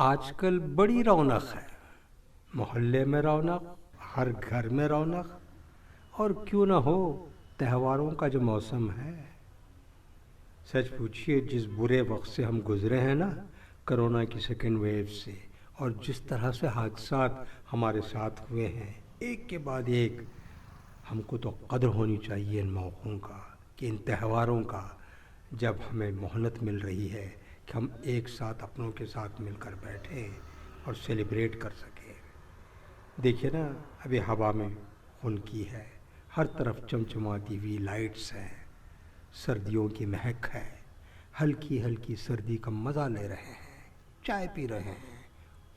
آج کل بڑی رونق ہے، محلے میں رونق، ہر گھر میں رونق، اور کیوں نہ ہو تہواروں کا جو موسم ہے۔ سچ پوچھیے، جس برے وقت سے ہم گزرے ہیں نا، کرونا کی سیکنڈ ویو سے، اور جس طرح سے حادثات ہمارے ساتھ ہوئے ہیں ایک کے بعد ایک، ہم کو تو قدر ہونی چاہیے ان موقعوں کا، کہ ان تہواروں کا، جب ہمیں مہلت مل رہی ہے کہ ہم ایک ساتھ اپنوں کے ساتھ مل کر بیٹھیں اور سیلیبریٹ کر سکیں۔ دیکھیے نا، ابھی ہوا میں خنکی ہے، ہر طرف چمچماتی ہوئی لائٹس ہیں، سردیوں کی مہک ہے، ہلکی ہلکی سردی کا مزہ لے رہے ہیں، چائے پی رہے ہیں،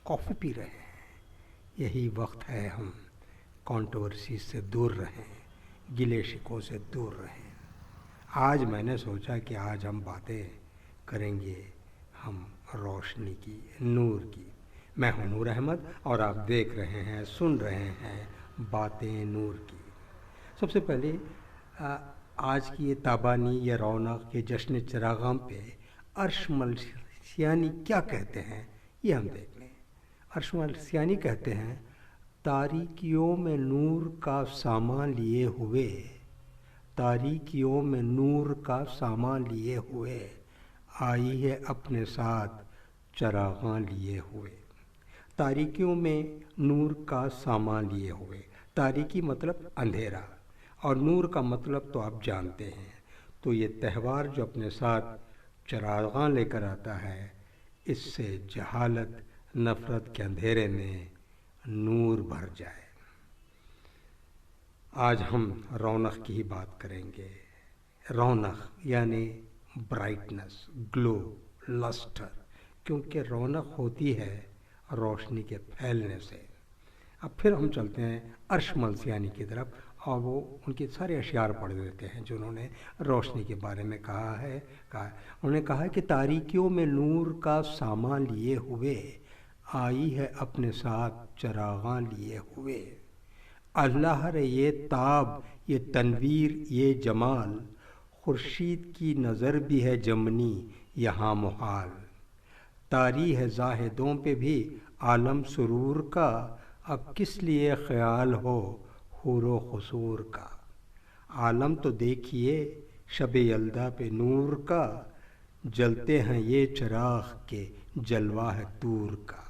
کافی پی رہے ہیں۔ یہی وقت ہے ہم کنٹروورسی سے دور رہیں، گلے شکوں سے دور رہیں۔ آج میں نے سوچا کہ آج ہم باتیں کریں گے ہم روشنی کی، نور کی۔ میں ہوں نور احمد اور آپ دیکھ رہے ہیں، سن رہے ہیں باتیں نور کی۔ سب سے پہلے آج کی یہ تابانی یا رونق کے جشن چراغاں پہ عرش ملسیانی کیا کہتے ہیں یہ ہم دیکھ لیں۔ عرش ملسیانی کہتے ہیں، تاریکیوں میں نور کا سامان لیے ہوئے، تاریکیوں میں نور کا سامان لیے ہوئے، آئی ہے اپنے ساتھ چراغاں لیے ہوئے۔ تاریکیوں میں نور کا سامان لیے ہوئے، تاریکی مطلب اندھیرا، اور نور کا مطلب تو آپ جانتے ہیں۔ تو یہ تہوار جو اپنے ساتھ چراغاں لے کر آتا ہے، اس سے جہالت نفرت کے اندھیرے میں نور بھر جائے۔ آج ہم رونق کی ہی بات کریں گے۔ رونق یعنی برائٹنس، گلو، لسٹر، کیونکہ رونق ہوتی ہے روشنی کے پھیلنے سے۔ اب پھر ہم چلتے ہیں عرش ملسیانی کی طرف، اور وہ ان کے سارے اشعار پڑھ دیتے ہیں جو انہوں نے روشنی کے بارے میں کہا ہے۔ انہوں نے کہا کہ تاریکیوں میں نور کا سامان لیے ہوئے، آئی ہے اپنے ساتھ چراغاں لیے ہوئے۔ اللہ رے یہ تاب، یہ تنویر، یہ جمال، خورشید کی نظر بھی ہے جمنی یہاں محال۔ طاری ہے زاہدوں پہ بھی عالم سرور کا، اب کس لیے خیال ہو حور و قصور کا۔ عالم تو دیکھیے شب یلدا پہ نور کا، جلتے ہیں یہ چراغ کے جلوہ ہے طور کا۔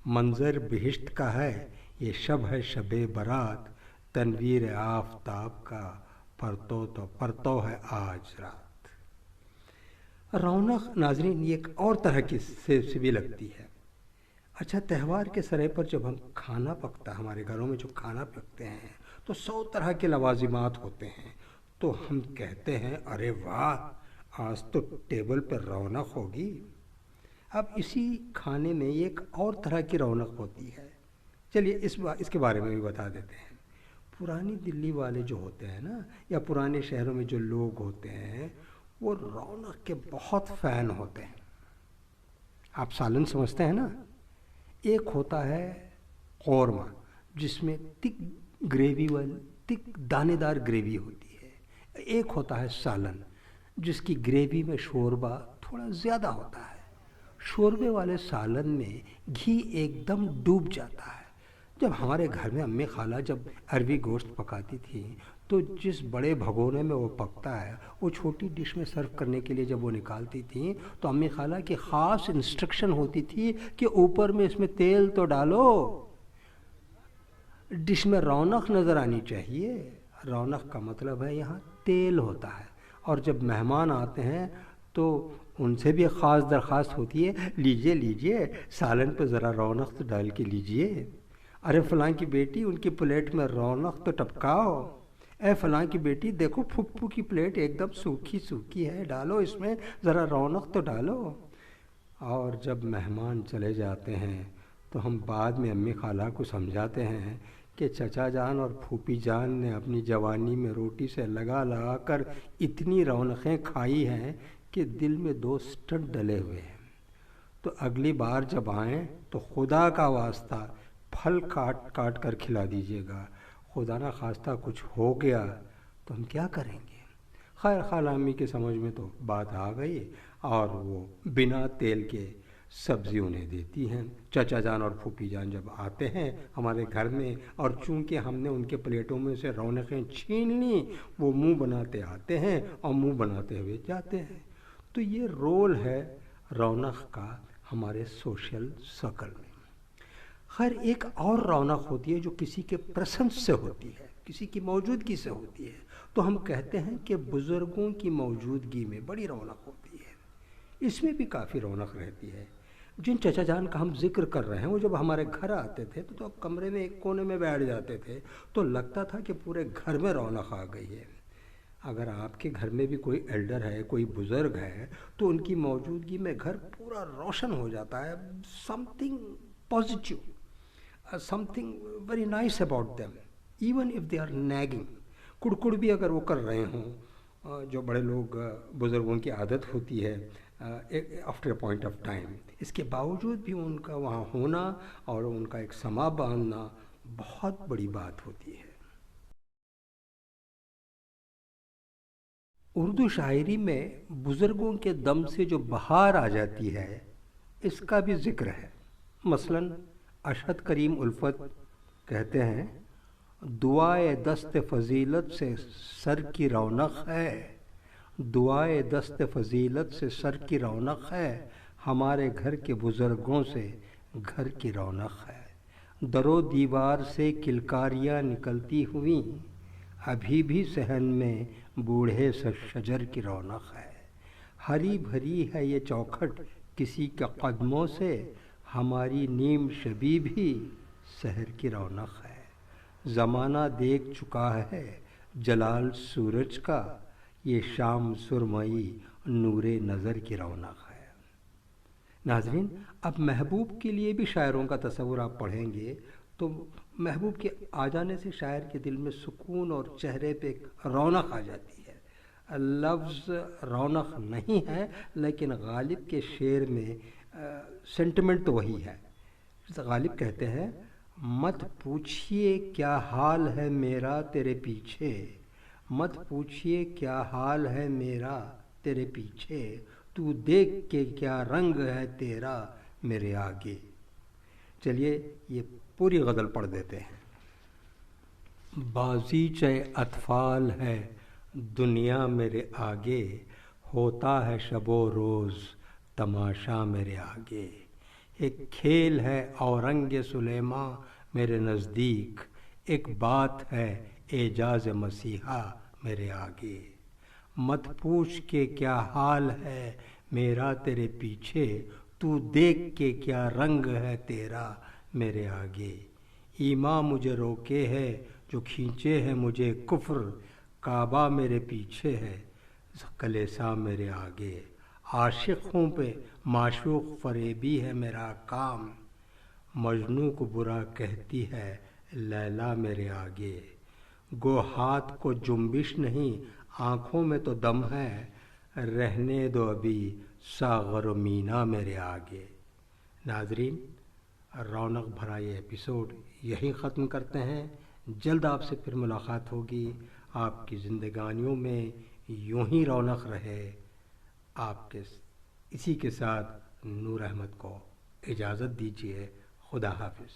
منظر بہشت کا ہے یہ شب ہے شب برات، تنویر آفتاب کا پرتو ہے آج رات۔ رونق ناظرین یہ ایک اور طرح کی سے بھی لگتی ہے۔ اچھا، تہوار کے سرے پر جب ہم کھانا پکتا ہے، ہمارے گھروں میں جو کھانا پکتے ہیں تو 100 طرح کے لوازمات ہوتے ہیں، تو ہم کہتے ہیں ارے واہ، آج تو ٹیبل پر رونق ہوگی۔ اب اسی کھانے میں ایک اور طرح کی رونق ہوتی ہے، چلیے اس کے بارے میں بھی بتا دیتے ہیں۔ پرانی دلی والے جو ہوتے ہیں نا، یا پرانے شہروں میں جو لوگ ہوتے ہیں، وہ رونق کے بہت فین ہوتے ہیں۔ آپ سالن سمجھتے ہیں نا، ایک ہوتا ہے قورمہ جس میں تک گریوی والی، تک دانے دار گریوی ہوتی ہے۔ ایک ہوتا ہے سالن جس کی گریوی میں شوربہ تھوڑا زیادہ ہوتا ہے۔ شوربے والے سالن میں گھی ایک دم ڈوب جاتا ہے۔ جب ہمارے گھر میں امی خالہ جب اروی گوشت پکاتی تھیں، تو جس بڑے بھگونے میں وہ پکتا ہے، وہ چھوٹی ڈش میں سرو کرنے کے لیے جب وہ نکالتی تھیں، تو امی خالہ کی خاص انسٹرکشن ہوتی تھی کہ اوپر میں اس میں تیل تو ڈالو، ڈش میں رونق نظر آنی چاہیے۔ رونق کا مطلب ہے یہاں تیل ہوتا ہے، اور جب مہمان آتے ہیں تو ان سے بھی خاص درخواست ہوتی ہے، لیجئے لیجئے سالن پہ ذرا رونق تو ڈال کے لیجئے۔ ارے فلاں کی بیٹی، ان کی پلیٹ میں رونق تو ٹپکاؤ۔ اے فلاں کی بیٹی دیکھو، پھپھو کی پلیٹ ایک دم سوکھی سوکھی ہے، ڈالو اس میں ذرا رونق تو ڈالو۔ اور جب مہمان چلے جاتے ہیں تو ہم بعد میں امی خالہ کو سمجھاتے ہیں کہ چچا جان اور پھوپھی جان نے اپنی جوانی میں روٹی سے لگا لگا کر اتنی رونقیں کھائی ہیں کہ دل میں 2 سٹنٹ ڈلے ہوئے ہیں۔ تو اگلی بار جب آئیں تو خدا کا واسطہ پھل کاٹ کاٹ کر کھلا دیجیے گا، خدا نہ خواستہ کچھ ہو گیا تو ہم کیا کریں گے۔ خیر، خالہ امی کے سمجھ میں تو بات آ گئی، اور وہ بنا تیل کے سبزی انہیں دیتی ہیں. چچا جان اور پھوپھی جان جب آتے ہیں ہمارے گھر میں اور چونکہ ہم نے ان کے پلیٹوں میں سے رونقیں چھین لیں وہ منہ بناتے آتے ہیں اور منہ بناتے ہوئے جاتے ہیں. تو یہ رول ہے رونق کا ہمارے سوشل سرکل میں. خیر ایک اور رونق ہوتی ہے جو کسی کے پریسنس سے ہوتی ہے، کسی کی موجودگی سے ہوتی ہے. تو ہم کہتے ہیں کہ بزرگوں کی موجودگی میں بڑی رونق ہوتی ہے. اس میں بھی کافی رونق رہتی ہے. جن چچا جان کا ہم ذکر کر رہے ہیں وہ جب ہمارے گھر آتے تھے تو اب کمرے میں ایک کونے میں بیٹھ جاتے تھے تو لگتا تھا کہ پورے گھر میں رونق آ گئی ہے. اگر آپ کے گھر میں بھی کوئی ایلڈر ہے، کوئی بزرگ ہے، تو ان کی موجودگی میں گھر پورا روشن ہو جاتا ہے. Something positive, something very nice about them even if they are nagging. کڑکڑ بھی اگر وہ کر رہے ہوں، جو بڑے لوگ بزرگوں کی عادت ہوتی ہے after a point of time, اس کے باوجود بھی ان کا وہاں ہونا اور ان کا ایک سما باندھنا بہت بڑی بات ہوتی ہے. اردو شاعری میں بزرگوں کے دم سے جو بہار آ جاتی ہے اس کا بھی ذکر ہے. مثلاً اشہد کریم الفت کہتے ہیں دعائے دست فضیلت سے سر کی رونق ہے، دعائے دست فضیلت سے سر کی رونق ہے، ہمارے گھر کے بزرگوں سے گھر کی رونق ہے. در و دیوار سے کلکاریاں نکلتی ہوئیں، ابھی بھی صحن میں بوڑھے شجر کی رونق ہے. ہری بھری ہے یہ چوکھٹ کسی کے قدموں سے، ہماری نیم شبی بھی سحر کی رونق ہے. زمانہ دیکھ چکا ہے جلال سورج کا، یہ شام سرمئی نور نظر کی رونق ہے. ناظرین اب محبوب کے لیے بھی شاعروں کا تصور آپ پڑھیں گے تو محبوب کے آ جانے سے شاعر کے دل میں سکون اور چہرے پہ ایک رونق آ جاتی ہے. لفظ رونق نہیں ہے لیکن غالب کے شعر میں سینٹیمنٹ تو وہی ہے. غالب کہتے ہیں مت پوچھئے کیا حال ہے میرا تیرے پیچھے، مت پوچھئے کیا حال ہے میرا تیرے پیچھے، تو دیکھ کے کیا رنگ ہے تیرا میرے آگے. چلیے یہ پوری غزل پڑھ دیتے ہیں. بازیچہ اطفال ہے دنیا میرے آگے، ہوتا ہے شب و روز تماشا میرے آگے. ایک کھیل ہے اورنگ سلیماں میرے نزدیک، ایک بات ہے اعجاز مسیحا میرے آگے. مت پوچھ کے کیا حال ہے میرا تیرے پیچھے، تو دیکھ کے کیا رنگ ہے تیرا میرے آگے. ایمان مجھے روکے ہے جو کھینچے ہے مجھے کفر، کعبہ میرے پیچھے ہے کلیسا میرے آگے. عاشق ہوں پہ معشوق فریبی ہے میرا کام، مجنوں کو برا کہتی ہے لیلا میرے آگے. گو ہاتھ کو جنبش نہیں آنکھوں میں تو دم ہے، رہنے دو ابھی ساغر و مینا میرے آگے. ناظرین رونق بھرا یہ ایپیسوڈ یہیں ختم کرتے ہیں. جلد آپ سے پھر ملاقات ہوگی. آپ کی زندگانیوں میں یوں ہی رونق رہے. آپ کے اسی کے ساتھ نور احمد کو اجازت دیجیے. خدا حافظ.